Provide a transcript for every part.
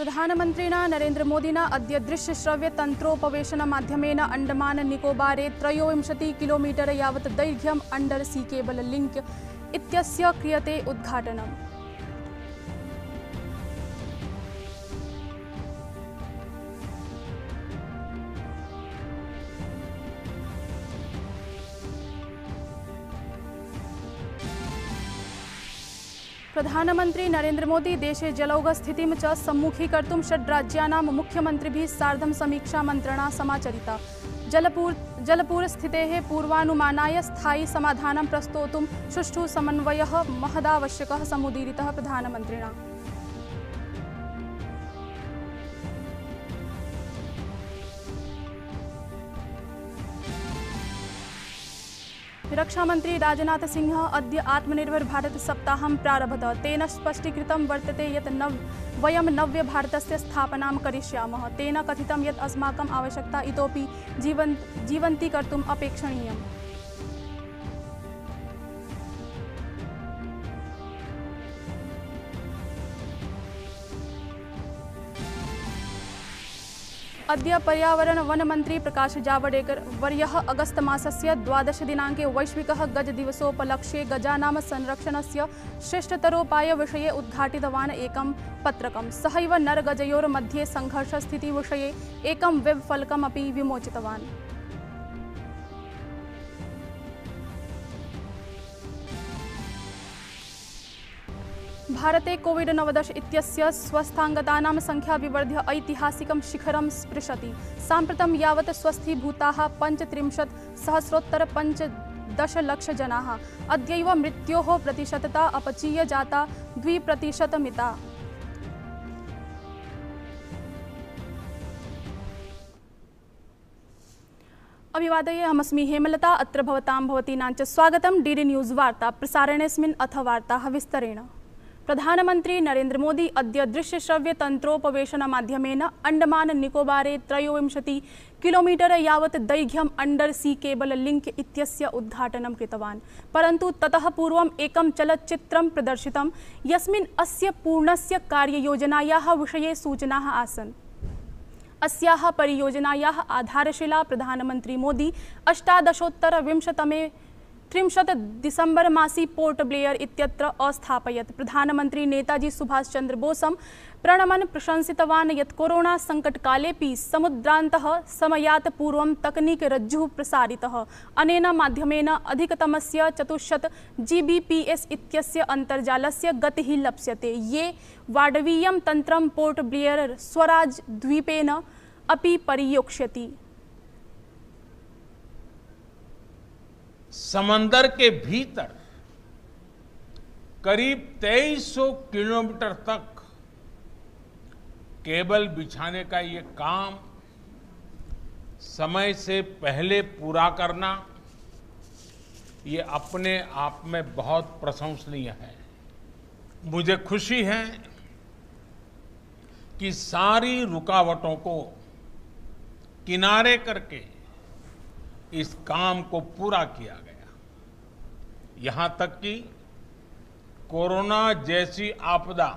प्रधानमन्त्रिणा नरेन्द्रमोदिना अद्य दृश्यश्रव्यतन्त्रोपवेशनमाध्यमेन अण्डमान निकोबारे 23 किलोमीटर यावत् दैर्घ्यम् अंडर सी केबल लिंक इत्यस्य क्रियते उद्घाटनम्। प्रधानमन्त्री नरेन्द्र मोदी देशे जलौघस्थितिं च सम्मुखीकर्तुं षड्राज्यानां मुख्यमन्त्रिभिः सार्धं समीक्षा मन्त्रणा समाचरिता। जलपूरस्थितेः पूर्वानुमानाय स्थायि समाधानं प्रस्तोतुं सुष्ठु समन्वयः महदावश्यकः समुदीरितः प्रधानमन्त्रिणा। रक्षामन्त्री राजनाथ सिंह अद्य आत्मनिर्भर भारत सप्ताहं प्रारभत। तेन स्पष्टीकृतं वर्तते यत् वयं नव्यभारतस्य स्थापनां करिष्यामः। तेन कथितं यत् अस्माकम् आवश्यकता इतोपि जीवन्ती कर्तुम् अपेक्षणीयम्। अद्य पर्यावरण वन मंत्री प्रकाश जावडेकर वर्यः अगस्त मासस्य 12 दिनाङ्के वैश्विकः गज दिवसोपलक्ष्ये गजानां संरक्षणस्य श्रेष्ठतरोपाय विषये उद्घाटितवान् एकं पत्रकं। सहैव नरगजयोर्मध्ये संघर्षस्थितिविषये एकं वेब फलकमपि विमोचितवान्। भारते कोविड-19 इत्यस्य स्वस्थाङ्गतानां संख्या विवर्ध्य ऐतिहासिकं शिखरं स्पृशति। साम्प्रतं यावत् स्वस्थीभूताः 35,000,510 जनाः। अद्यैव मृत्योः प्रतिशतता अपचीय जाता 2%। अभिवादये, अहमस्मि हेमलता। अत्र भवतां भवतीनां च स्वागतं डीडी न्यूज़ वार्ता प्रसारणेऽस्मिन्। अथ वार्ताः विस्तरेण। प्रधानमन्त्री नरेन्द्र मोदी अद्य दृश्यश्रव्यतन्त्रोपवेशनमाध्यमेन अण्डमान निकोबारे 23 किलोमीटर यावत् दैर्घ्यम् अंडर सी केबल लिंक इत्यस्य उद्घाटनं कृतवान्। परन्तु ततः पूर्वम् एकं चलच्चित्रं प्रदर्शितं यस्मिन् अस्य पूर्णस्य कार्ययोजनायाः विषये सूचनाः आसन्। अस्याः परियोजनायाः आधारशिला प्रधानमन्त्री मोदी 1820 दिसंबर मासी पोर्ट ब्लेयर इत्यत्र अस्थापयत्। प्रधानमन्त्री नेताजी सुभाष चंद्र बोसं प्रणमन् प्रशंसितवान् यत् कोरोना संकटकालेपि समुद्रान्तः समयात् पूर्वं तकनीक रज्जुः प्रसारितः। अनेन माध्यमेन अधिकतमस्य 400 Gbps इत्यस्य अन्तर्जालस्य गतिः लप्स्यते। ये वाडवीयं तन्त्रं पोर्ट ब्लेयर स्वराज द्वीपेन अपि परियोक्ष्यति। समंदर के भीतर करीब 2300 किलोमीटर तक केबल बिछाने का ये काम समय से पहले पूरा करना ये अपने आप में बहुत प्रशंसनीय है। मुझे खुशी है कि सारी रुकावटों को किनारे करके इस काम को पूरा किया गया। यहां तक कि कोरोना जैसी आपदा,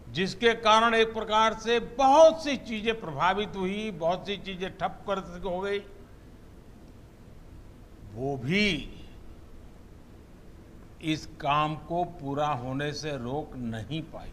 जिसके कारण एक प्रकार से बहुत सी चीजें प्रभावित हुई, बहुत सी चीजें ठप कर हो गई, वो भी इस काम को पूरा होने से रोक नहीं पाई।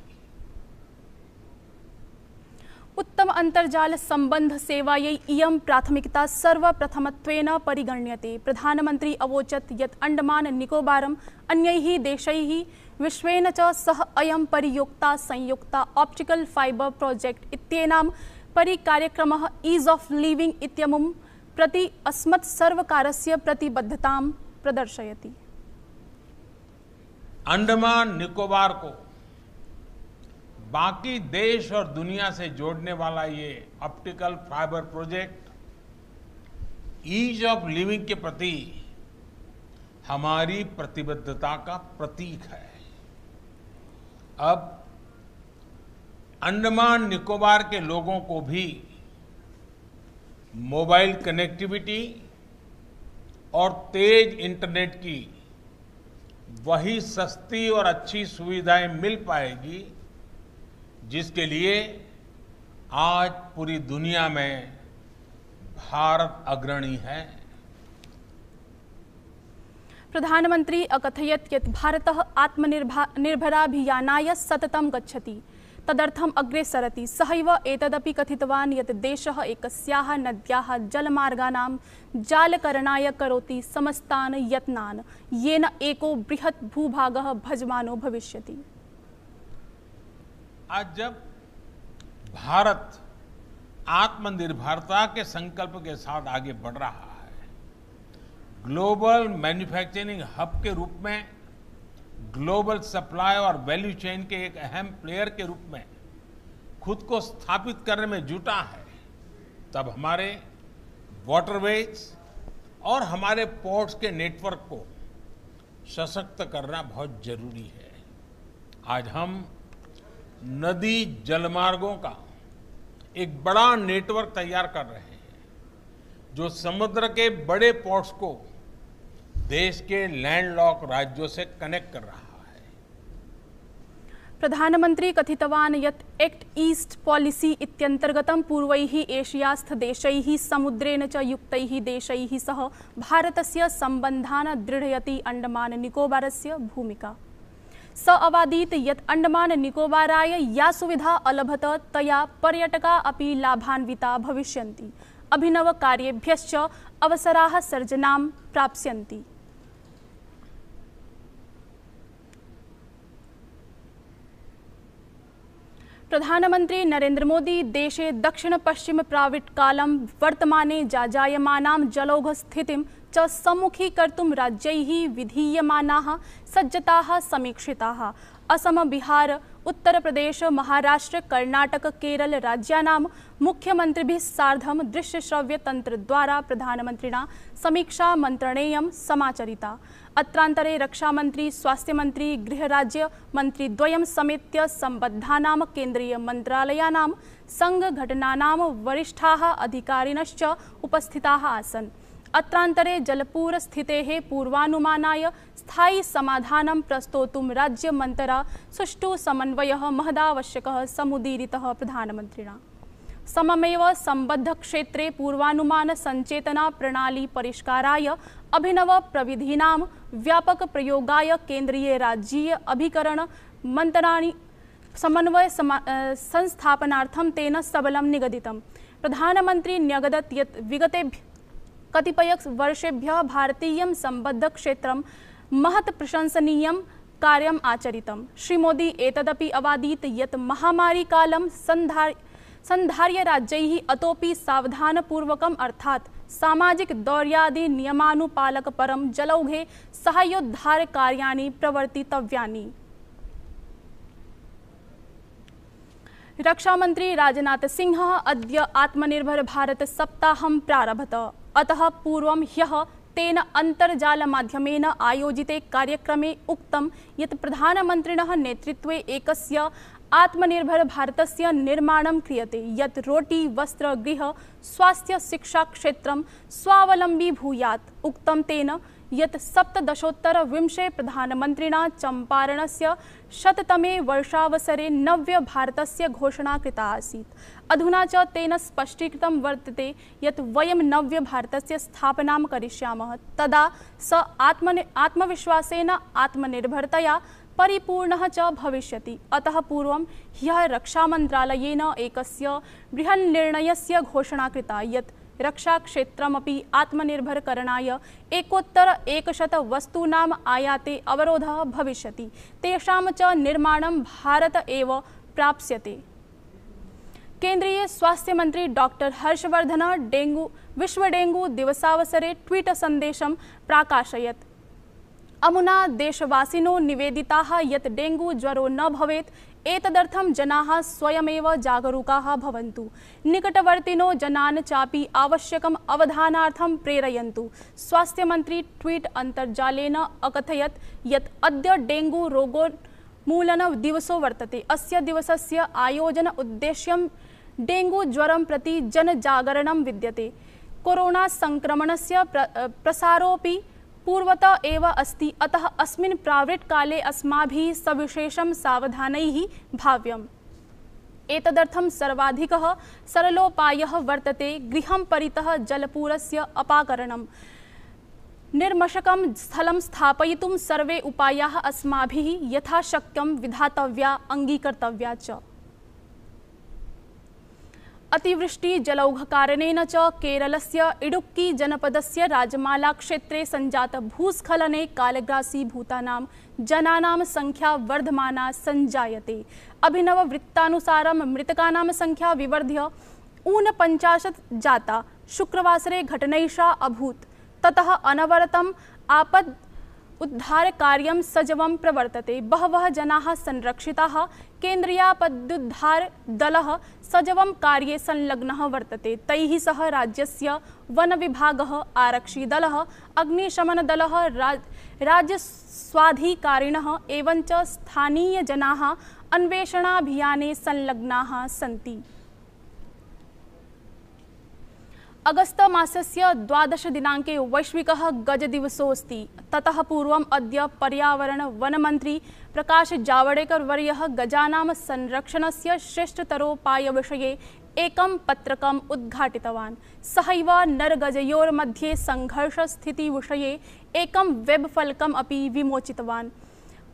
उत्तम अंतर्जाल संबंध सेवायै इयं प्राथमिकता सर्वप्रथमत्वेन परिगण्यते। प्रधानमन्त्री अवोचत् यत् अण्डमान निकोबारम् अन्यैः देशैः विश्वेन च सह अयं परियोक्ता संयुक्ता ऑप्टिकल फाइबर प्रोजेक्ट इत्येनां परिकार्यक्रमः ईज ऑफ लिविंग इत्यमुं प्रति अस्मत् सर्वकारस्य प्रतिबद्धतां प्रदर्शयति। अंडमान निकोबार को बाकी देश और दुनिया से जोड़ने वाला ये optical fibre project ease of living के प्रति हमारी प्रतिबद्धता का प्रतीक है। अब अंडमान निकोबार के लोगों को भी मोबाइल कनेक्टिविटी और तेज इंटरनेट की वही सस्ती और अच्छी सुविधाएं मिल पाएगी जिसके लिए आज पूरी दुनिया में भारत अग्रणी है। प्रधानमंत्री अकथयत् यत् भारतः आत्मनिर्भराभियानाय सततं गच्छति, तदर्थम् अग्रे सरति। सहैव एतदपि कथितवान् यत् देशः एकस्याः नद्याः जलमार्गाणां जालकरणाय करोति समस्तान् यत्नान्, येन एको बृहत् भूभागः भजमानो भविष्यति। आज जब भारत आत्मनिर्भरता के संकल्प के साथ आगे बढ़ रहा है, ग्लोबल मैन्युफैक्चरिंग हब के रूप में, ग्लोबल सप्लाई और वैल्यू चेन के एक अहम प्लेयर के रूप में खुद को स्थापित करने में जुटा है, तब हमारे वाटरवेज और हमारे पोर्ट्स के नेटवर्क को सशक्त करना बहुत जरूरी है। आज हम नदी जलमार्गों का एक बड़ा नेटवर्क तैयार कर रहे हैं, जो समुद्र के बड़े पोर्ट्स को देश के लैंडलॉक राज्यों से कनेक्ट कर रहा है। प्रधानमंत्री कथितवान् यत् एक्ट ईस्ट पॉलिसी इत्यन्तर्गतं पूर्वैः एशियास्थदेशैः समुद्रेण च युक्तैः देशैः सह भारतस्य सम्बन्धान् दृढयति अंडमान निकोबारस्य भूमिका। स अवादीत् यत् अंडमान निकोबाराय या सुविधा अलभत तया पर्यटका अपि लाभान्विता भविष्यन्ति, अभिनव कार्येभ्यश्च अवसराः सर्जनां प्राप्स्यन्ति। प्रधानमंत्री नरेंद्र मोदी देशे दक्षिण पश्चिम प्राविट् कालं वर्तमाने जायमानां जलौघ स्थितिं च सम्मुखीकर्तुं राज्यैः विधीयमानाः सज्जताः समीक्षिताः। असम, बिहार, उत्तर प्रदेश, महाराष्ट्र, कर्नाटक, केरल राज्यानां मुख्यमन्त्रिभिः सार्धं दृश्यश्रव्यतन्त्रद्वारा प्रधानमन्त्रिणा समीक्षा मन्त्रणेयं समाचरिता। अत्रान्तरे रक्षामन्त्री, स्वास्थ्यमन्त्री, गृहराज्यमन्त्रिद्वयं समेत्य सम्बद्धानां केन्द्रीयमन्त्रालयानां संघटनानां वरिष्ठाः अधिकारिणश्च उपस्थिताः आसन्। अत्रान्तरे जलपूरस्थितेः पूर्वानुमानाय स्थायी समाधानं प्रस्तोतुं राज्यमन्तरा सुष्ठु समन्वयः महदावश्यकः समुदीरितः प्रधानमन्त्रिणा। सममेव सम्बद्धक्षेत्रे पूर्वानुमान संचेतना प्रणाली परिष्काराय अभिनव प्रविधीनां व्यापक प्रयोगाय केन्द्रीय राज्यीय अभिकरण मन्त्राणि समन्वय संस्थापनार्थं तेन सबलं निगदितम्। प्रधानमन्त्री न्यगदत् यत् विगतेभ्यः कतिपय वर्षेभ्यः भारतीयं सम्बद्धक्षेत्रं महत् प्रशंसनीयं कार्यम् आचरितम्। श्री मोदी एतदपि अवादीत् यत् महामारीकालं सन्धार्य राज्यैः अतोपि सावधानपूर्वकम् अर्थात् सामाजिक दौर्यादि नियमानुपालकपरं जलौघे साहाय्योद्धारकार्याणि प्रवर्तितव्यानि। रक्षामंत्री राजनाथ सिंह अद्य आत्मनिर्भर भारत सप्ताहं प्रारभत। अतः पूर्वं ह्यः तेन अन्तर्जालमाध्यमेन आयोजिते कार्यक्रमे उक्तं यत् प्रधानमन्त्रिणः नेतृत्वे एकस्य आत्मनिर्भर भारतस्य निर्माणं क्रियते, यत् रोटी, वस्त्र, गृह, स्वास्थ्य, शिक्षा क्षेत्रं स्वावलम्बी भूयात्। उक्तं तेन यत् 17 प्रधानमन्त्रिणा चम्पारणस्य 100तमे वर्षावसरे नव्य भारतस्य घोषणा कृता आसीत्। अधुना च तेन स्पष्टीकृतं वर्तते यत् वयं नव्य भारतस्य स्थापनां करिष्यामः, तदा स आत्मविश्वासेन आत्मनिर्भरतया परिपूर्णः च भविष्यति। अतः पूर्वं ह्यः रक्षामन्त्रालयेन एकस्य बृहन्निर्णयस्य घोषणा कृता यत् रक्षाक्षेत्रमपि आत्मनिर्भरकरणाय 100 वस्तूनाम् आयाते अवरोधः भविष्यति, तेषां च निर्माणं भारत एव प्राप्स्यते। केन्द्रीय स्वास्थ्य मंत्री डॉक्टर हर्षवर्धन विश्व डेंगू दिवसावसरे ट्वीट संदेशं प्राकाशयत्। अमुना देशवासिनो निवेदिताः यत् डेंगू ज्वरो न भवेत्, एतदर्थं जनाः स्वयमेव जागरूकाः भवन्तु। निकटवर्तिनो जनान् चापि आवश्यकम् अवधानार्थं प्रेरयन्तु। स्वास्थ्यमंत्री ट्वीट अन्तर्जालेन अकथयत् यत् अद्य डेंगू रोगोन्मूलन दिवसो वर्तते। अस्य दिवसस्य आयोजन उद्देश्यं डेंगू ज्वरं प्रति जनजागरणं विद्यते। कोरोना संक्रमणस्य प्रसारोऽपि पूर्वतः एव अस्ति, अतः अस्मिन् प्राविट् काले अस्माभिः सविशेषं सावधानैः भाव्यम्। एतदर्थं सर्वाधिकः सरलोपायः वर्तते गृहं परितः जलपूरस्य अपाकरणम्। निर्मशकं स्थलं स्थापयितुं सर्वे उपायाः अस्माभिः यथाशक्यं विधातव्या अङ्गीकर्तव्या च। अतिवृष्टि जलौघकारणेन च केरलस्य इडुक्की जनपदस्य राजमाला क्षेत्रे संजात भूस्खलने कालग्रासीभूतानां जनानां संख्या वर्धमाना संजायते। अभिनववृत्तानुसारं मृतकानां संख्या विवर्ध्य 49 जाता। शुक्रवासरे घटनैषा अभूत्। ततः अनवरतम् आपद् उद्धारकार्यं सजवं प्रवर्तते। बहवः जनाः संरक्षिताः। केन्द्रीयापद्युद्धारदलः सजवं कार्ये संलग्नः वर्तते। तैः सह राज्यस्य वनविभागः, आरक्षिदलः, अग्निशमनदलः, राज्यस्वाधिकारिणः एवञ्च स्थानीयजनाः अन्वेषणाभियाने संलग्नाः सन्ति। अगस्त मासस्य 12 दिनाङ्के वैश्विकः गजदिवसोऽस्ति। ततः पूर्वम् अद्य पर्यावरण वनमन्त्री प्रकाश जावडेकर वर्यः गजानां संरक्षणस्य श्रेष्ठतरोपायविषये एकं पत्रकम् उद्घाटितवान्। सहैव नरगजयोर्मध्ये संघर्षस्थितिविषये एकं वेबफलकम् अपि विमोचितवान्।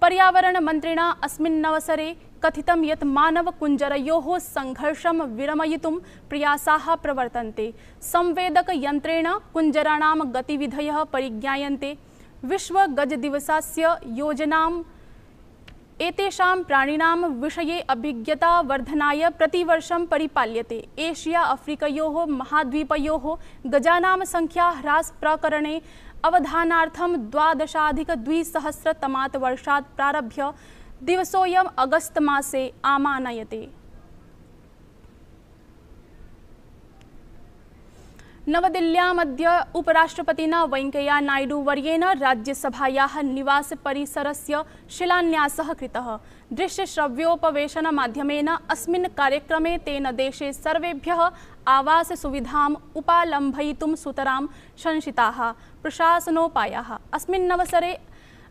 पर्यावरणमन्त्रिणा अस्मिन्नवसरे कथितं यत् मानवकुञ्जरयोः संघर्षं विरमयितुं प्रयासाः प्रवर्तन्ते। संवेदकयन्त्रेण कुञ्जराणां गतिविधयः परिज्ञायन्ते। विश्वगजदिवसस्य योजनाम् एतेषां प्राणिनां विषये अभिज्ञतावर्धनाय प्रतिवर्षं परिपाल्यते। एशिया अफ्रीकयोः महाद्वीपयोः गजानां संख्या ह्रासप्रकरणे अवधानार्थं 12,200 वर्षात् प्रारभ्य दिवसोऽयम् अगस्त मासे आमानयते। नवदिल्ल्यामद्य उपराष्ट्रपतिना वेंकैया नायडू वर्येण राज्यसभायाः निवासपरिसरस्य शिलान्यासः कृतः। दृश्यश्रव्योपवेशनमाध्यमेन अस्मिन् कार्यक्रमे तेन देशे सर्वेभ्यः आवाससुविधाम् उपालम्भयितुं सुतरां शंसिताः प्रशासनोपायाः। अस्मिन्नवसरे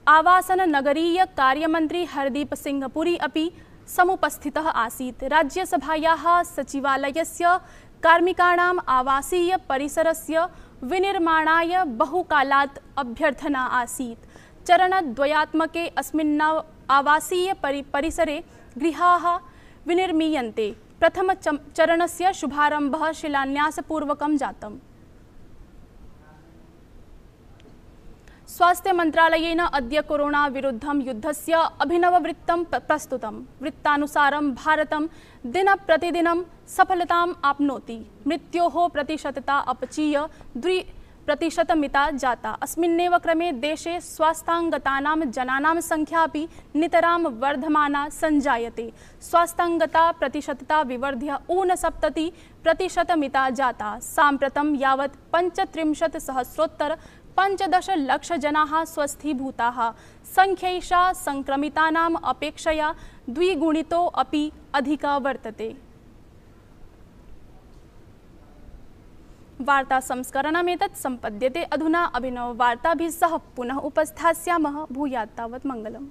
आवासन-नगरीय कार्यमन्त्री हरदीप सिंह पुरी अपि समुपस्थितः आसीत्। राज्यसभायाः सचिवालयस्य कार्मिकाणाम् आवासीय परिसरस्य विनिर्माणाय बहुकालात् अभ्यर्थना आसीत्। चरणद्वयात्मके अस्मिन् आवासीय परिसरे गृहाः विनिर्मीयन्ते। प्रथमचरणस्य शुभारम्भः शिलान्यासपूर्वकं जातम्। स्वास्थ्य मंत्रालयेन अद्य कोरोना विरुद्धं युद्धस्य अभिनववृत्तं प्रस्तुतम्। वृत्तानुसारं भारतं दिनप्रतिदिनं सफलताम् आप्नोति। मृत्योः प्रतिशतता अपचीय 2% जाता। अस्मिन्नेव क्रमे देशे स्वास्थ्याङ्गतानां जनानां संख्या अपि नितरां वर्धमाना संजायते। स्वास्थ्याङ्गता प्रतिशतता विवर्ध्य 69% जाता। साम्प्रतं यावत् 35,000,015 लक्षजनाः स्वस्थीभूताः। संख्यैषा संक्रमितानाम् अपेक्षया द्विगुणितो अपि अधिका वर्तते। वार्ता संस्करणमेतत् सम्पद्यते। अधुना अभिनववार्ताभिः सह पुनः उपस्थास्यामः। भूयात् तावत् मङ्गलम्।